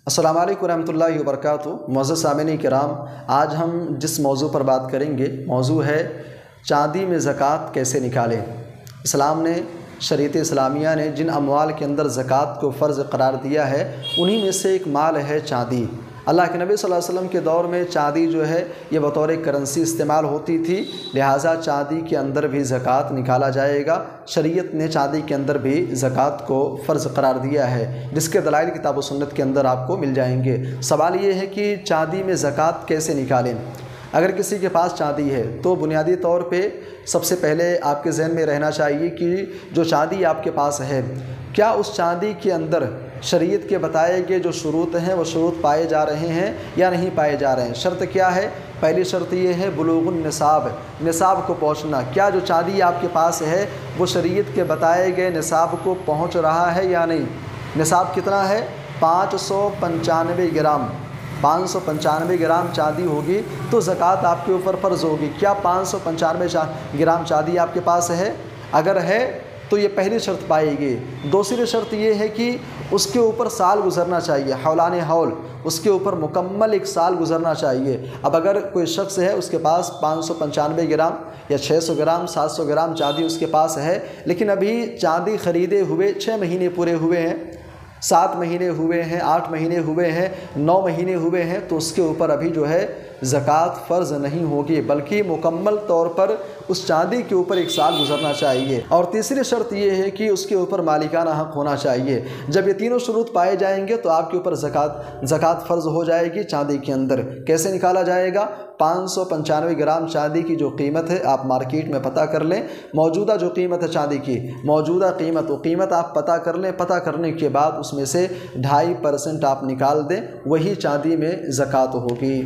السلام علیکم ورحمۃ اللہ وبرکاتہ۔ معزز سامعین کرام، آج ہم جس موضوع پر بات کریں گے موضوع ہے چاندی میں زکوٰۃ کیسے نکالیں۔ اسلام نے، شریعت اسلامیہ نے جن اموال کے اندر زکوٰۃ کو فرض قرار دیا ہے انہی میں سے ایک مال ہے چاندی۔ اللہ کے نبی صلی اللہ علیہ وسلم کے دور میں چاندی جو ہے یہ بطور کرنسی استعمال ہوتی تھی، لہٰذا چاندی کے اندر بھی زکوٰۃ نکالا جائے گا۔ شریعت نے چاندی کے اندر بھی زکوٰۃ کو فرض قرار دیا ہے، جس کے دلائل کتاب و سنت کے اندر آپ کو مل جائیں گے۔ سوال یہ ہے کہ چاندی میں زکوٰۃ کیسے نکالیں۔ اگر کسی کے پاس چاندی ہے تو بنیادی طور پہ سب سے پہلے آپ کے ذہن میں رہنا چاہیے کہ جو چاندی آپ کے پاس ہے، کیا اس چاندی کے اندر شریعت کے بتائے گئے جو شروط ہیں وہ شروط پائے جا رہے ہیں یا نہیں پائے جا رہے ہیں۔ شرط کیا ہے؟ پہلی شرط یہ ہے بلوغ النصاب، نصاب کو پہنچنا۔ کیا جو چاندی آپ کے پاس ہے وہ شریعت کے بتائے گئے نصاب کو پہنچ رہا ہے یا نہیں۔ نصاب کتنا ہے؟ 595 گرام۔ 595 گرام چاندی ہوگی تو زکوٰۃ آپ کے اوپر فرض ہوگی۔ کیا 595 گرام چاندی آپ کے پاس ہے؟ اگر ہے تو یہ پہلی شرط پائے گی۔ دوسری شرط یہ ہے کہ اس کے اوپر سال گزرنا چاہیے، حولان حول، اس کے اوپر مکمل 1 سال گزرنا چاہیے۔ اب اگر کوئی شخص ہے اس کے پاس 595 گرام یا 600 گرام 700 گرام چاندی اس کے پاس ہے، لیکن ابھی چاندی خریدے ہوئے 6 مہینے پورے ہوئے ہیں، 7 مہینے ہوئے ہیں، 8 مہینے ہوئے ہیں، 9 مہینے ہوئے ہیں، تو اس کے اوپر ابھی جو ہے زکوٰۃ فرض نہیں ہوگی، بلکہ مکمل طور پر اس چاندی کے اوپر 1 سال گزرنا چاہیے۔ اور تیسری شرط یہ ہے کہ اس کے اوپر مالکانہ حق ہونا چاہیے۔ جب یہ تینوں شروط پائے جائیں گے تو آپ کے اوپر زکوٰۃ فرض ہو جائے گی چاندی کے اندر۔ کیسے نکالا جائے گا؟ 595 گرام چاندی کی جو قیمت ہے آپ مارکیٹ میں پتہ کر لیں، موجودہ جو قیمت ہے چاندی کی، موجودہ قیمت، وہ قیمت آپ پتہ کر لیں۔ پتہ کرنے کے بعد اس میں سے 2.5% آپ نکال دیں، وہی چاندی میں زکوٰۃ ہوگی۔